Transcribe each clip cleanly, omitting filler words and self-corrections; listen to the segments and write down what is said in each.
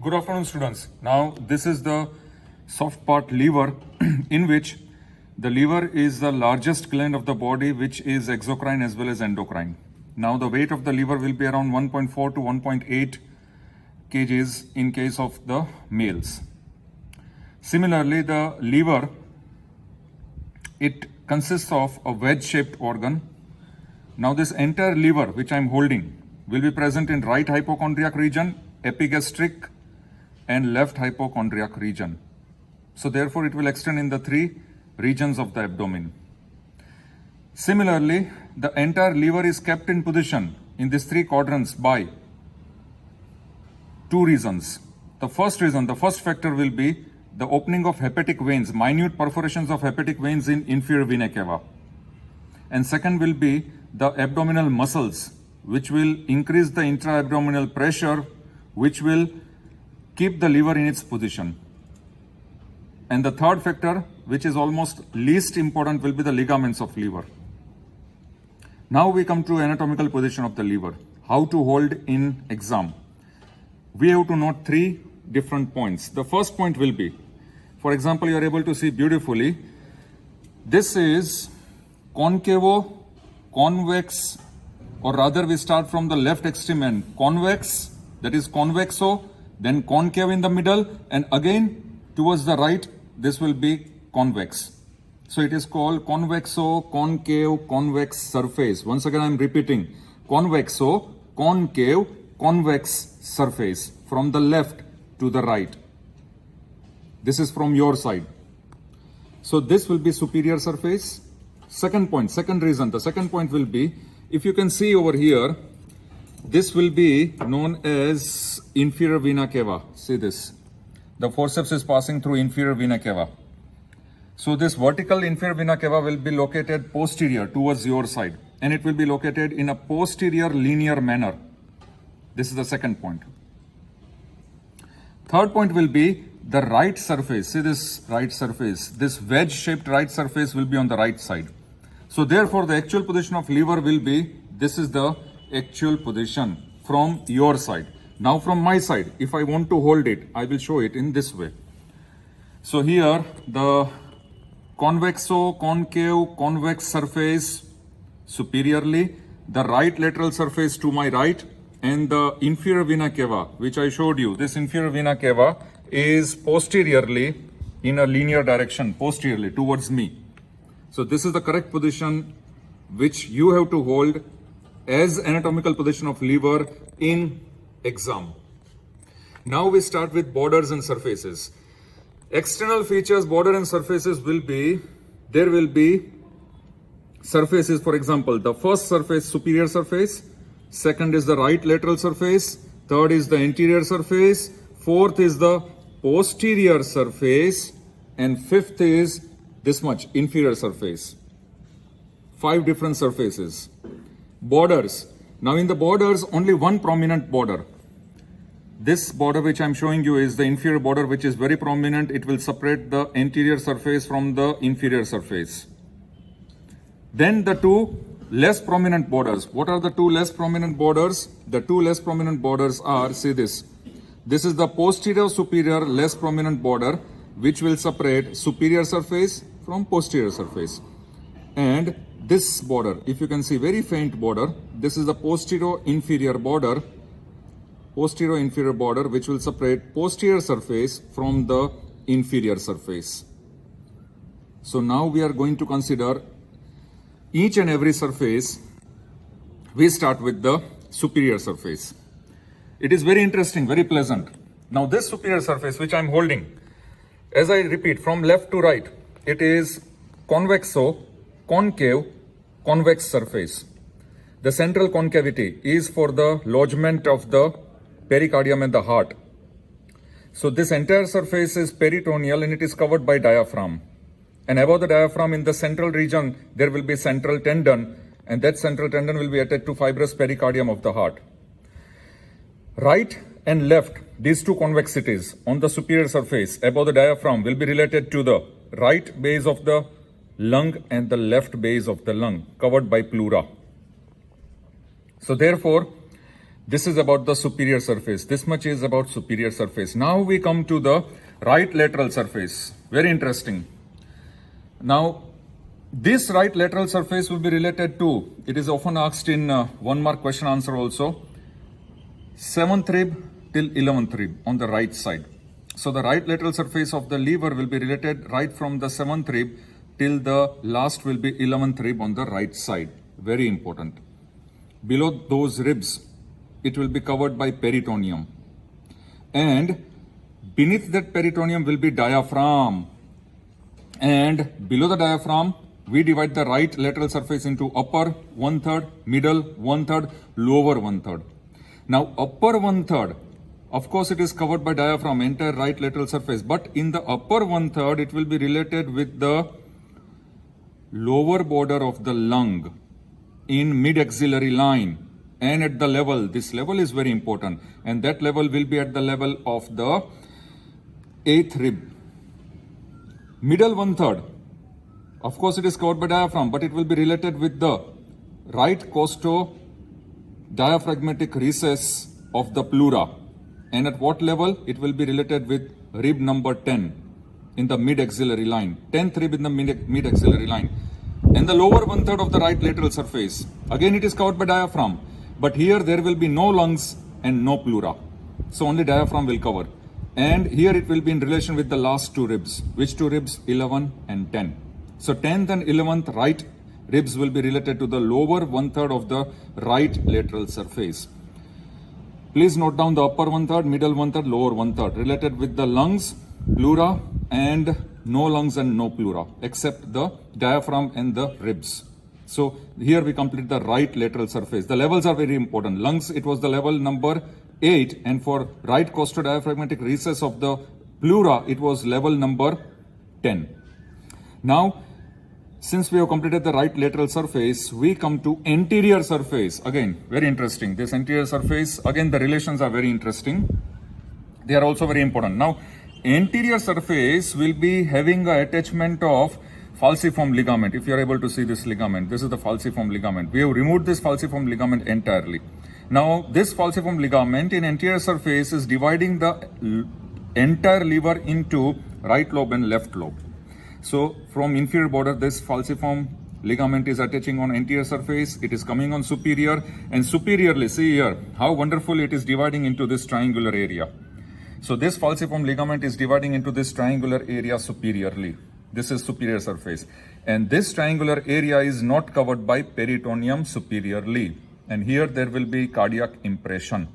Good afternoon, students. Now, this is the soft part liver, in which the liver is the largest gland of the body, which is exocrine as well as endocrine. Now, the weight of the liver will be around 1.4 to 1.8 kgs in case of the males. Similarly, the liver, it consists of a wedge-shaped organ. Now, this entire liver, which I am holding, will be present in right hypochondriac region, epigastric, and left hypochondriac region. So therefore, it will extend in the three regions of the abdomen. Similarly, the entire liver is kept in position in these three quadrants by two reasons. The first reason, the first factor will be the opening of hepatic veins, minute perforations of hepatic veins in inferior vena cava. And second will be the abdominal muscles, which will increase the intra-abdominal pressure, which will keep the liver in its position. And the third factor, which is almost least important, will be the ligaments of liver. Now we come to anatomical position of the liver. How to hold in exam. We have to note three different points. The first point will be, for example, you are able to see beautifully, this is concavo, convex, or rather we start from the left extreme end, convex, that is convexo, then concave in the middle, and again towards the right, this will be convex. So it is called convexo, concave, convex surface. Once again I am repeating, convexo, concave, convex surface from the left to the right. This is from your side. So this will be superior surface. Second point, second reason, the second point will be, if you can see over here, this will be known as inferior vena cava. See this. The forceps is passing through inferior vena cava. So this vertical inferior vena cava will be located posterior towards your side, and it will be located in a posterior linear manner. This is the second point. Third point will be the right surface. See this right surface. This wedge-shaped right surface will be on the right side. So therefore, the actual position of liver will be, this is the actual position from your side. Now from my side, if I want to hold it, I will show it in this way. So here, the convexo, concave, convex surface superiorly, the right lateral surface to my right, and the inferior vena cava, which I showed you. This inferior vena cava is posteriorly in a linear direction, posteriorly towards me. So this is the correct position which you have to hold as anatomical position of liver in exam. Now we start with borders and surfaces. External features, border and surfaces will be, there will be surfaces, for example, the first surface, superior surface, second is the right lateral surface, third is the anterior surface, fourth is the posterior surface, and fifth is this much, inferior surface. 5 different surfaces. Borders. Now in the borders, only one prominent border. This border which I am showing you is the inferior border, which is very prominent. It will separate the anterior surface from the inferior surface. Then the two less prominent borders. What are the two less prominent borders? The two less prominent borders are, see this. This is the posterior superior less prominent border, which will separate superior surface from posterior surface. And this border, if you can see, very faint border, this is the posterior inferior border, which will separate posterior surface from the inferior surface. So now we are going to consider each and every surface. We start with the superior surface. It is very interesting, very pleasant. Now this superior surface which I am holding, as I repeat, from left to right, it is convexo, concave, convex surface. The central concavity is for the lodgement of the pericardium and the heart. So this entire surface is peritoneal and it is covered by diaphragm. And above the diaphragm in the central region, there will be central tendon, and that central tendon will be attached to fibrous pericardium of the heart. Right and left, these two convexities on the superior surface above the diaphragm will be related to the right base of the lung and the left base of the lung covered by pleura. So therefore, This is about the superior surface. This much is about superior surface. Now we come to the right lateral surface. Very interesting. Now, this right lateral surface will be related to, it is often asked in 1 mark question answer also, 7th rib till 11th rib on the right side. So the right lateral surface of the lever will be related right from the 7th rib till the last will be 11th rib on the right side. Very important. Below those ribs, it will be covered by peritoneum. And beneath that peritoneum will be diaphragm. And below the diaphragm, we divide the right lateral surface into upper 1/3, middle 1/3, lower 1/3. Now, upper 1/3, of course, it is covered by diaphragm, entire right lateral surface. But in the upper 1/3, it will be related with the lower border of the lung in mid-axillary line. And at the level, this level is very important. And that level will be at the level of the 8th rib. Middle 1/3, of course, it is covered by diaphragm, but it will be related with the right costo-diaphragmatic recess of the pleura. And at what level? It will be related with rib number 10 in the mid-axillary line. 10th rib in the mid-axillary line. And the lower 1/3 of the right lateral surface. Again, it is covered by diaphragm. But here there will be no lungs and no pleura. So only diaphragm will cover. And here it will be in relation with the last 2 ribs. Which 2 ribs? 11 and 10. So 10th and 11th right ribs will be related to the lower 1/3 of the right lateral surface. Please note down the upper 1/3, middle 1/3, lower 1/3 related with the lungs, pleura, and no lungs and no pleura except the diaphragm and the ribs. So here we complete the right lateral surface. The levels are very important. Lungs, it was the level number 8, and for right costodiaphragmatic recess of the pleura, it was level number 10. Now, since we have completed the right lateral surface, we come to anterior surface. Again, very interesting. This anterior surface, again, the relations are very interesting. They are also very important. Now, anterior surface will be having an attachment of falciform ligament. If you are able to see this ligament, this is the falciform ligament. We have removed this falciform ligament entirely. Now, this falciform ligament in anterior surface is dividing the entire liver into right lobe and left lobe. So, from inferior border, this falciform ligament is attaching on anterior surface. It is coming on superior, and superiorly, see here, how wonderfully it is dividing into this triangular area. So, this falciform ligament is dividing into this triangular area superiorly. This is superior surface. And this triangular area is not covered by peritoneum superiorly. And here there will be cardiac impression.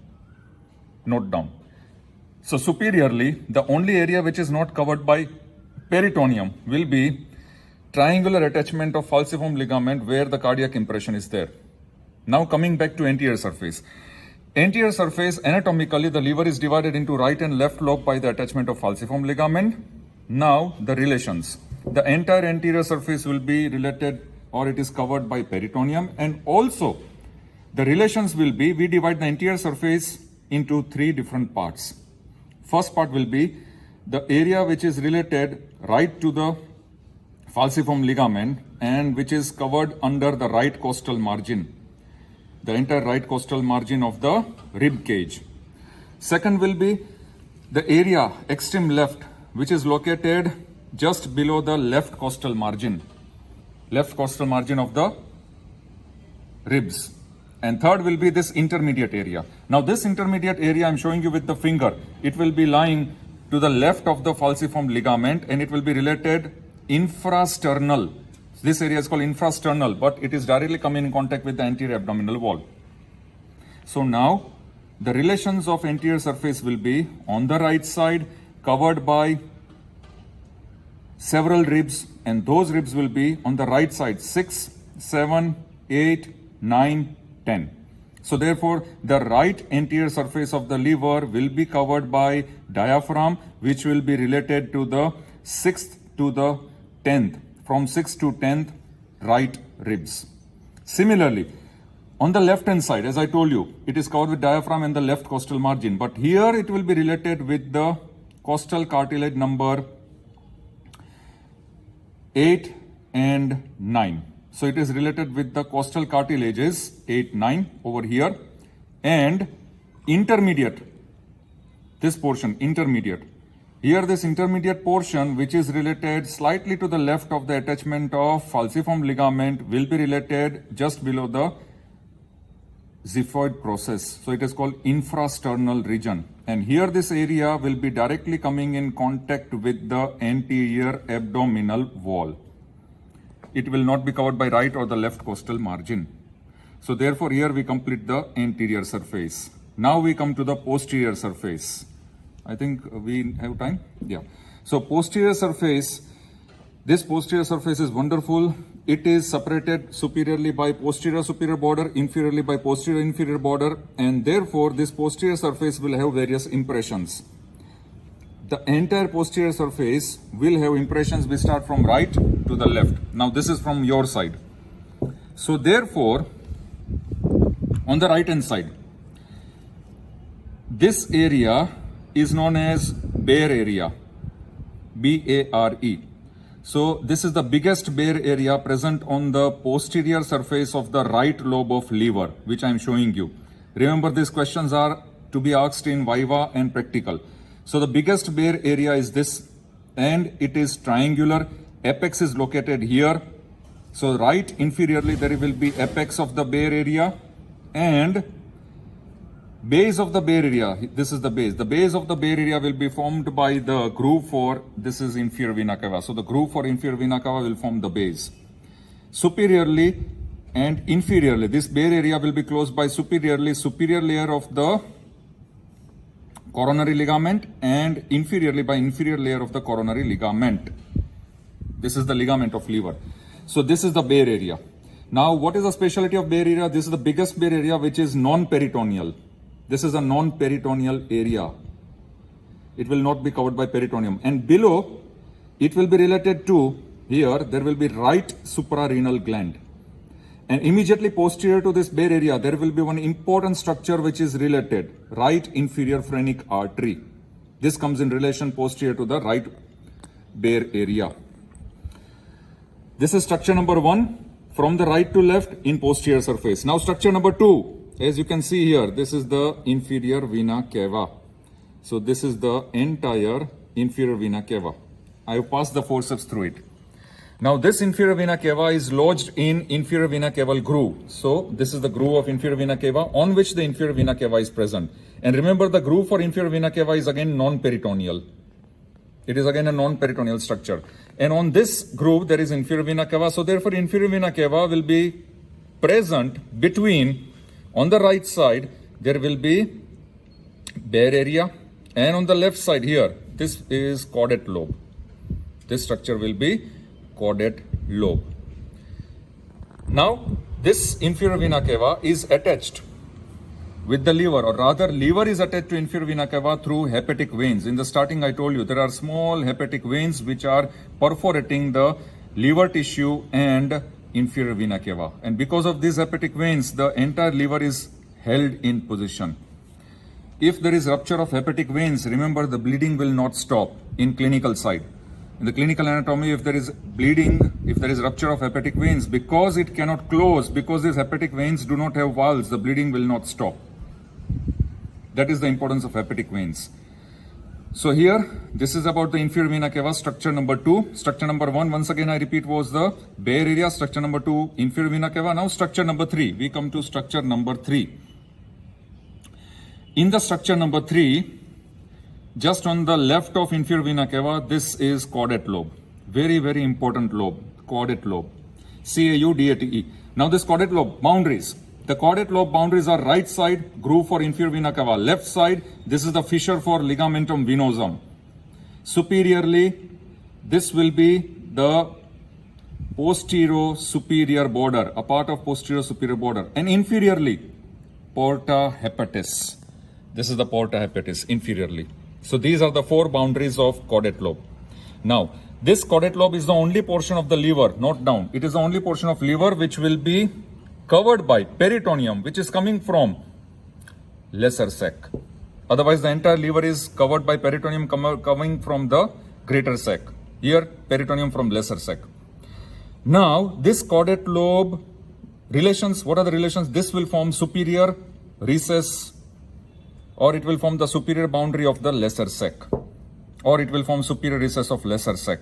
Note down. So superiorly, the only area which is not covered by peritoneum will be triangular attachment of falciform ligament where the cardiac impression is there. Now coming back to anterior surface. Anterior surface, anatomically, the liver is divided into right and left lobe by the attachment of falciform ligament. Now the relations. The entire anterior surface will be related, or it is covered by peritoneum, and also the relations will be, we divide the anterior surface into 3 different parts. First part will be the area which is related right to the falciform ligament and which is covered under the right costal margin. The entire right costal margin of the rib cage. Second will be the area extreme left which is located just below the left costal margin of the ribs. And third will be this intermediate area. Now this intermediate area I'm showing you with the finger. It will be lying to the left of the falciform ligament and it will be related infrasternal. This area is called infrasternal, but it is directly coming in contact with the anterior abdominal wall. So now the relations of anterior surface will be on the right side covered by several ribs, and those ribs will be on the right side 6, 7, 8, 9, 10. So therefore the right anterior surface of the liver will be covered by diaphragm, which will be related to the 6th to the 10th, from 6th to 10th right ribs. Similarly, on the left hand side, as I told you, it is covered with diaphragm and the left costal margin, but here it will be related with the costal cartilage number 8 and 9. So it is related with the costal cartilages 8, 9 over here. and intermediate, this portion, intermediate. Here this intermediate portion, which is related slightly to the left of the attachment of falciform ligament, will be related just below the xiphoid process. So it is called infrasternal region. And here this area will be directly coming in contact with the anterior abdominal wall. It will not be covered by right or the left costal margin. So therefore here we complete the anterior surface. Now we come to the posterior surface. I think we have time. Yeah. So posterior surface, this posterior surface is wonderful. It is separated superiorly by posterior superior border, inferiorly by posterior inferior border, and therefore this posterior surface will have various impressions. The entire posterior surface will have impressions. We start from right to the left. Now this is from your side. So therefore, on the right hand side, this area is known as Baire area, B-A-R-E. So this is the biggest Baire area present on the posterior surface of the right lobe of liver, which I am showing you. Remember, these questions are to be asked in Viva and practical. So the biggest Baire area is this, and it is triangular. Apex is located here. So right inferiorly there will be apex of the Baire area, and base of the Baire area, this is the base. The base of the Baire area will be formed by the groove for, this is inferior vena cava. So the groove for inferior vena cava will form the base. Superiorly and inferiorly, this Baire area will be closed by superior layer of the coronary ligament, and inferiorly by inferior layer of the coronary ligament. This is the ligament of liver. So this is the Baire area. Now what is the specialty of Baire area? This is the biggest Baire area, which is non-peritoneal. This is a non-peritoneal area. It will not be covered by peritoneum. And below, it will be related to, here, there will be right suprarenal gland. And immediately posterior to this Baire area, there will be one important structure which is related, right inferior phrenic artery. This comes in relation posterior to the right Baire area. This is structure number 1, from the right to left in posterior surface. Now structure number 2. As you can see here, this is the inferior vena cava. So this is the entire inferior vena cava. I have passed the forceps through it. Now this inferior vena cava is lodged in inferior vena caval groove. So this is the groove of inferior vena cava on which the inferior vena cava is present. And remember, the groove for inferior vena cava is again non-peritoneal. It is again a non-peritoneal structure. And on this groove there is inferior vena cava. So therefore inferior vena cava will be present between, on the right side, there will be Baire area, and on the left side here, this is caudate lobe. This structure will be caudate lobe. Now, this inferior vena cava is attached with the liver, or rather, liver is attached to inferior vena cava through hepatic veins. In the starting, I told you there are small hepatic veins which are perforating the liver tissue and inferior vena cava, and because of these hepatic veins, the entire liver is held in position. If there is rupture of hepatic veins, remember, the bleeding will not stop in clinical side. In the clinical anatomy, if there is bleeding, if there is rupture of hepatic veins, because it cannot close, because these hepatic veins do not have valves, the bleeding will not stop. That is the importance of hepatic veins. So here, this is about the inferior vena cava, structure number 2. Structure number 1, once again I repeat, was the Baire area. Structure number 2, inferior vena cava. Now structure number 3. We come to structure number 3. In the structure number 3, just on the left of inferior vena cava, this is caudate lobe. Very, very important lobe, caudate lobe. C-A-U-D-A-T-E. Now this caudate lobe, boundaries. The caudate lobe boundaries are right side, groove for inferior vena cava. Left side, this is the fissure for ligamentum venosum. Superiorly, this will be the posterior superior border, a part of posterior superior border. And inferiorly, porta hepatis. This is the porta hepatis, inferiorly. So these are the 4 boundaries of caudate lobe. Now, this caudate lobe is the only portion of the liver, not down. It is the only portion of liver which will be covered by peritoneum, which is coming from lesser sac. Otherwise, the entire liver is covered by peritoneum coming from the greater sac. Here, peritoneum from lesser sac. Now, this caudate lobe relations, what are the relations? This will form superior recess, or it will form the superior boundary of the lesser sec, or it will form superior recess of lesser sec.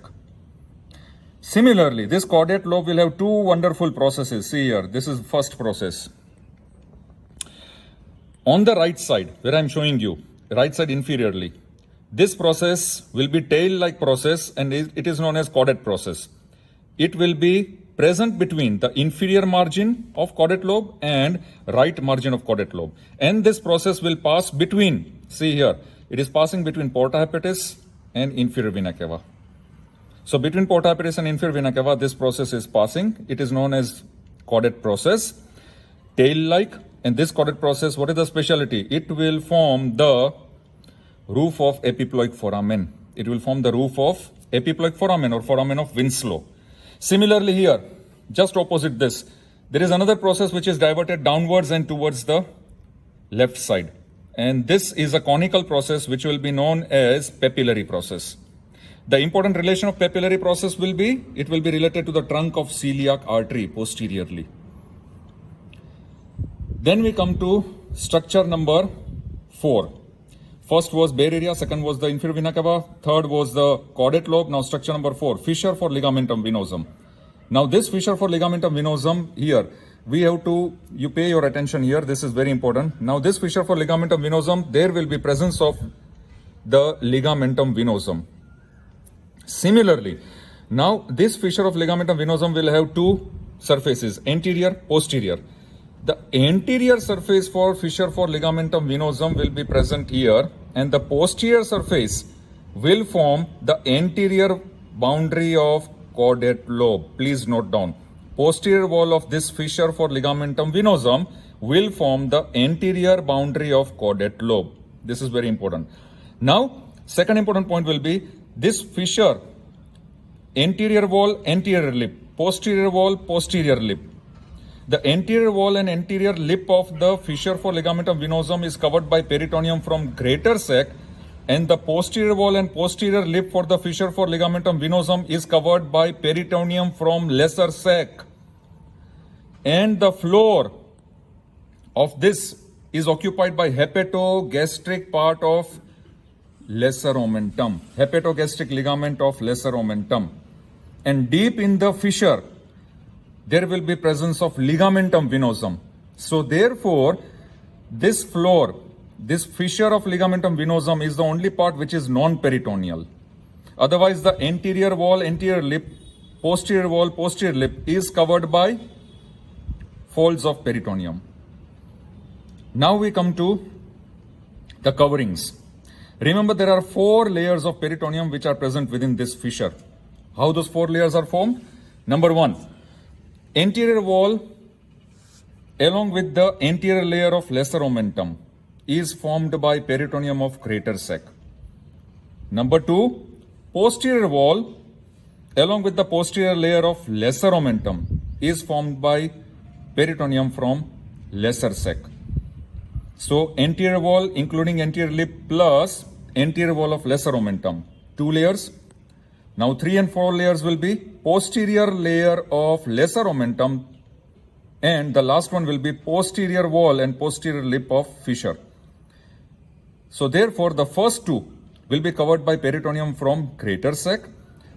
Similarly, this caudate lobe will have two wonderful processes. See here, this is first process. On the right side, where I am showing you, right side inferiorly, this process will be tail-like process and it is known as caudate process. It will be present between the inferior margin of caudate lobe and right margin of caudate lobe. And this process will pass between, see here, it is passing between porta hepatis and inferior vena cava. So between porta hepatis and inferior vena cava, this process is passing. It is known as caudate process, tail-like. And this caudate process, what is the specialty? It will form the roof of epiploic foramen. It will form the roof of epiploic foramen or foramen of Winslow. Similarly here, just opposite this, there is another process which is diverted downwards and towards the left side. And this is a conical process which will be known as papillary process. The important relation of papillary process will be, it will be related to the trunk of celiac artery posteriorly. Then we come to structure number 4. First was bare area, second was the inferior vena cava, third was the caudate lobe. Now structure number 4, fissure for ligamentum venosum. Now this fissure for ligamentum venosum here, we have to, you pay your attention here, this is very important. Now this fissure for ligamentum venosum, there will be presence of the ligamentum venosum. Similarly, now this fissure of ligamentum venosum will have two surfaces, anterior, posterior. The anterior surface for fissure for ligamentum venosum will be present here, and the posterior surface will form the anterior boundary of caudate lobe. Please note down. Posterior wall of this fissure for ligamentum venosum will form the anterior boundary of caudate lobe. This is very important. Now, second important point will be this fissure, anterior wall, anterior lip, posterior wall, posterior lip. The anterior wall and anterior lip of the fissure for ligamentum venosum is covered by peritoneum from greater sac, and the posterior wall and posterior lip for the fissure for ligamentum venosum is covered by peritoneum from lesser sac. And the floor of this is occupied by hepatogastric part of lesser omentum, hepatogastric ligament of lesser omentum. And deep in the fissure, there will be presence of ligamentum venosum. So therefore, this floor, this fissure of ligamentum venosum is the only part which is non-peritoneal. Otherwise, the anterior wall, anterior lip, posterior wall, posterior lip is covered by folds of peritoneum. Now we come to the coverings. Remember, there are 4 layers of peritoneum which are present within this fissure. How those 4 layers are formed? Number 1, anterior wall along with the anterior layer of lesser omentum is formed by peritoneum of greater sac. Number 2, posterior wall along with the posterior layer of lesser omentum is formed by peritoneum from lesser sac. So anterior wall including anterior lip plus anterior wall of lesser omentum, 2 layers. Now 3 and 4 layers will be posterior layer of lesser omentum, and the last one will be posterior wall and posterior lip of fissure. So therefore, the first 2 will be covered by peritoneum from greater sac,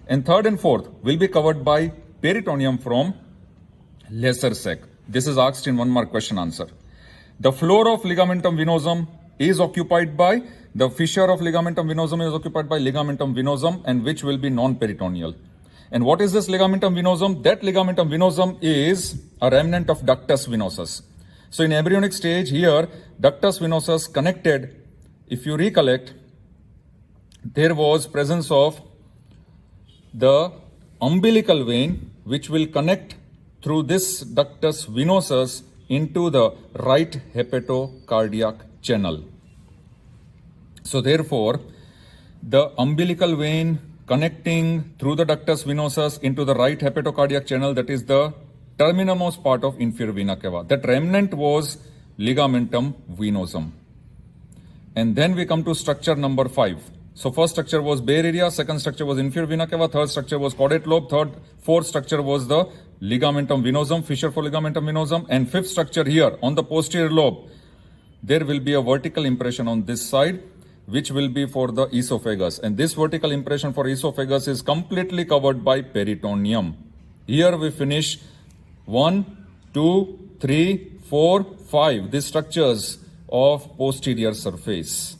and third and fourth will be covered by peritoneum from lesser sac. This is asked in 1 mark question answer. The floor of ligamentum venosum is occupied by, the fissure of ligamentum venosum is occupied by ligamentum venosum, and which will be non-peritoneal. And what is this ligamentum venosum? That ligamentum venosum is a remnant of ductus venosus. So in embryonic stage here, ductus venosus connected, if you recollect, there was presence of the umbilical vein which will connect through this ductus venosus into the right hepatocardiac channel. So therefore, the umbilical vein connecting through the ductus venosus into the right hepatocardiac channel, that is the terminalmost part of inferior vena cava. That remnant was ligamentum venosum. And then we come to structure number 5. So first structure was bare area, second structure was inferior vena cava, third structure was caudate lobe, fourth structure was the ligamentum venosum, fissure for ligamentum venosum, and fifth structure here on the posterior lobe, there will be a vertical impression on this side, which will be for the esophagus. And this vertical impression for esophagus is completely covered by peritoneum. Here we finish 1, 2, 3, 4, 5, these structures of posterior surface.